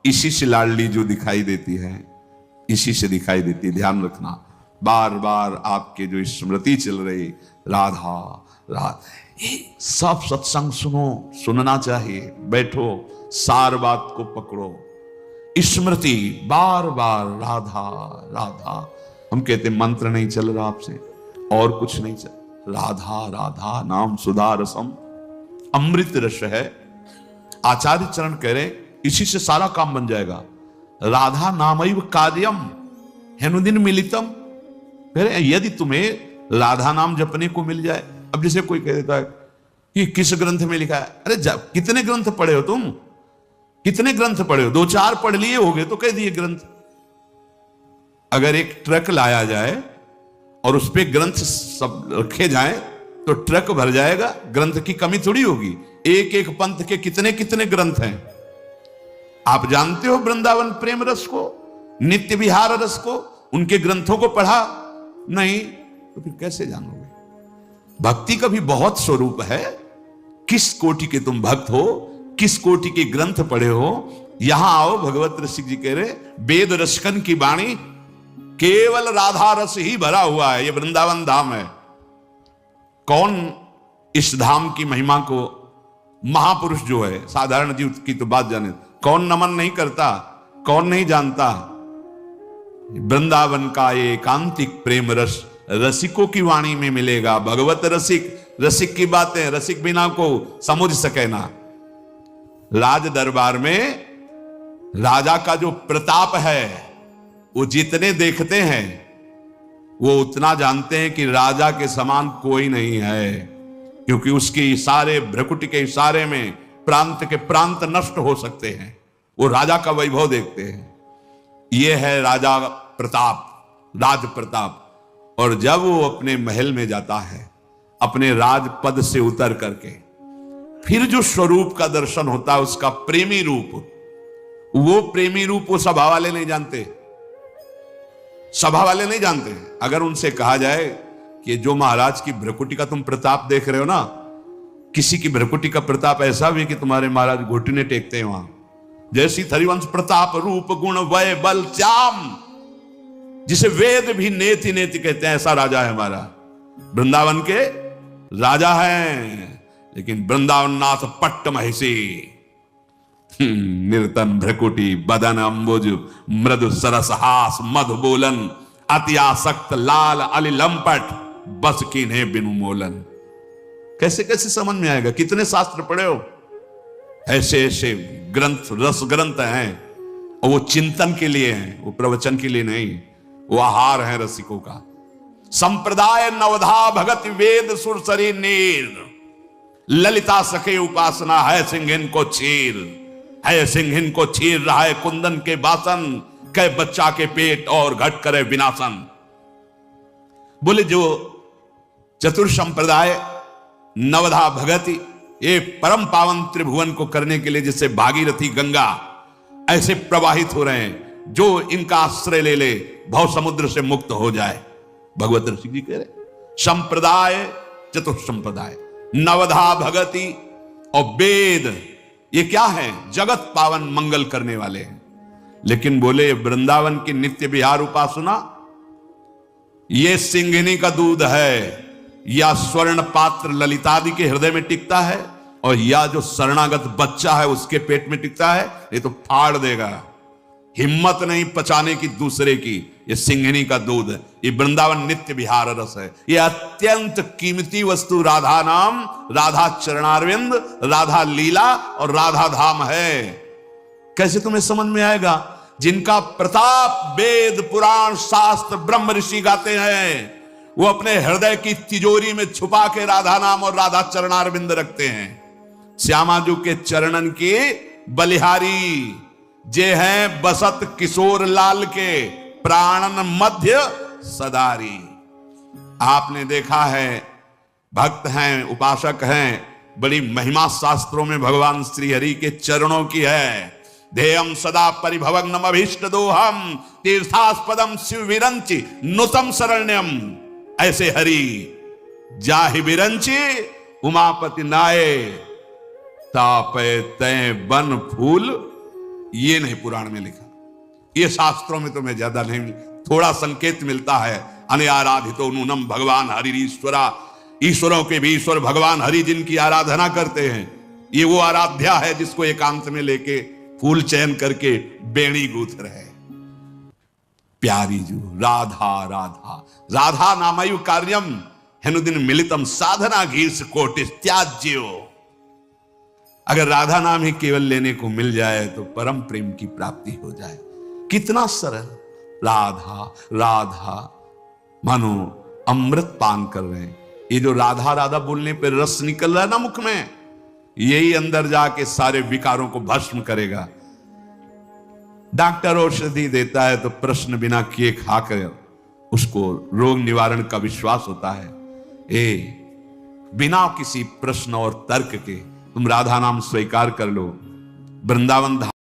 इसी से लाडली जो दिखाई देती है, इसी से दिखाई देती है। ध्यान रखना, बार बार आपके जो स्मृति चल रही राधा राधा, सब सत्संग सुनो, सुनना चाहिए, बैठो, सार बात को पकड़ो, स्मृति बार बार राधा राधा। हम कहते मंत्र नहीं चल रहा आपसे, और कुछ नहीं चल, राधा राधा नाम सुधा रसम, अमृत रस है। आचार्य चरण कह रहे इसी से सारा काम बन जाएगा। राधा नामैव कार्यम हेनुदिन मिलितम। कह रहे यदि तुम्हें राधा नाम जपने को मिल जाए, अब जैसे कोई कह देता है कि किस ग्रंथ में लिखा है, अरे कितने ग्रंथ पढ़े हो तुम, कितने ग्रंथ पढ़े हो, 2-4 पढ़ लिए होगे तो कह दिए ग्रंथ। अगर एक ट्रक लाया जाए और उस पे ग्रंथ सब रखे जाएं तो ट्रक भर जाएगा, ग्रंथ की कमी थोड़ी होगी। एक एक पंथ के कितने कितने ग्रंथ हैं। आप जानते हो वृंदावन प्रेम रस को, नित्य विहार रस को, उनके ग्रंथों को पढ़ा नहीं तो फिर कैसे जानोगे। भक्ति का भी बहुत स्वरूप है। किस कोटि के तुम भक्त हो, किस कोटि के ग्रंथ पढ़े हो। यहां आओ, भगवत रसिक जी कह रहे वेद रसकन की वाणी केवल राधा रस ही भरा हुआ है। ये वृंदावन धाम है। कौन इस धाम की महिमा को, महापुरुष जो है, साधारण जीव की तो बात जाने, कौन नमन नहीं करता, कौन नहीं जानता। वृंदावन का ये एकांतिक प्रेम रस रसिकों की वाणी में मिलेगा। भगवत रसिक, रसिक की बातें रसिक बिना को समझ सके ना। राज दरबार में राजा का जो प्रताप है, वो जितने देखते हैं वो उतना जानते हैं कि राजा के समान कोई नहीं है, क्योंकि उसके इशारे, भ्रकुटी के इशारे में प्रांत के प्रांत नष्ट हो सकते हैं। वो राजा का वैभव देखते हैं। ये है राजा प्रताप, राज प्रताप। और जब वो अपने महल में जाता है, अपने राजपद से उतर करके, फिर जो स्वरूप का दर्शन होता है, उसका प्रेमी रूप, वो प्रेमी रूप वो सभा वाले नहीं जानते, सभा वाले नहीं जानते। अगर उनसे कहा जाए कि जो महाराज की भ्रकुटी का तुम प्रताप देख रहे हो ना, किसी की भ्रकुटी का प्रताप ऐसा भी कि तुम्हारे महाराज घुटने टेकते हैं वहां, जैसी हरिवंश प्रताप रूप गुण वय बल चाम, जिसे वेद भी नेति नेति कहते हैं, ऐसा राजा है हमारा। वृंदावन के राजा हैं, लेकिन वृंदावन नाथ पट्ट महिषी, निर्तन भ्रकुटी बदन अंबुज मृदु सरस हास मधु बोलन, अति आसक्त लाल अली लंपट बस कीन्हे बिनु मोलन। कैसे कैसे समझ में आएगा। कितने शास्त्र पढ़े हो, ऐसे ऐसे ग्रंथ, रस ग्रंथ हैं, और वो चिंतन के लिए हैं, वो प्रवचन के लिए नहीं। वो आहार है रसिकों का। संप्रदाय नवधा भगत वेद सुरसरी नीर, ललिता सखे उपासना है सिंहिन को चीर, है सिंहिन को चीर रहा है कुंदन के बासन, कै बच्चा के पेट और घट करे विनाशन। बोले जो चतुर संप्रदाय नवधा भगति, ये परम पावन त्रिभुवन को करने के लिए जैसे भागीरथी गंगा ऐसे प्रवाहित हो रहे हैं, जो इनका आश्रय ले ले भव समुद्र से मुक्त हो जाए। भगवत ऋषि जी कह रहे संप्रदाय, चतुर संप्रदाय, नवधा भगति और वेद, ये क्या है, जगत पावन मंगल करने वाले हैं। लेकिन बोले वृंदावन की नित्य विहार उपासना, ये सिंहिनी का दूध है, या स्वर्ण पात्र ललितादि के हृदय में टिकता है, और या जो शरणागत बच्चा है उसके पेट में टिकता है, ये तो फाड़ देगा। हिम्मत नहीं पचाने की दूसरे की। ये सिंहिनी का दूध, ये वृंदावन नित्य विहार रस है। ये अत्यंत कीमती वस्तु राधा नाम, राधा चरणारविंद, राधा लीला और राधा धाम है। कैसे तुम्हें समझ में आएगा। जिनका प्रताप वेद पुराण शास्त्र ब्रह्म ऋषि गाते हैं, वो अपने हृदय की तिजोरी में छुपा के राधा नाम और राधा चरणारविंद रखते हैं। श्यामाजू के चरणन की बलिहारी जे हैं बसत किशोर लाल के, प्राणन मध्य सदारी। आपने देखा है, भक्त हैं, उपासक हैं, बड़ी महिमा शास्त्रों में भगवान श्री हरि के चरणों की है। ध्येयम सदा परिभवग्नम अभीष्ट दोहम, तीर्थास्पदम शिव विरंचि नुतम शरण्यम। ऐसे हरि जाहि विरंचि उमापति नाये, तापे तय बन फूल ये नहीं पुराण में लिखा, ये शास्त्रों में तो मैं ज्यादा नहीं, थोड़ा संकेत मिलता है। अनयाराधितो नूनम भगवान हरि ईश्वरा, ईश्वरों के भी ईश्वर भगवान हरि जिनकी आराधना करते हैं, ये वो आराध्या है जिसको एकांत में लेके फूल चयन करके बेणी गूंथ रहे। प्यारी जो राधा राधा राधा नामयु कार्यम हेनुदिन मिलितम साधना घीर्ष कोटिस त्याज्यो। अगर राधा नाम ही केवल लेने को मिल जाए तो परम प्रेम की प्राप्ति हो जाए। कितना सरल, राधा राधा मानो अमृत पान कर रहे हैं। ये जो राधा राधा बोलने पे रस निकल रहा है ना मुख में, यही अंदर जाके सारे विकारों को भस्म करेगा। डॉक्टर औषधि देता है तो प्रश्न बिना किए खाकर उसको रोग निवारण का विश्वास होता है। बिना किसी प्रश्न और तर्क के तुम राधा नाम स्वीकार कर लो, वृंदावन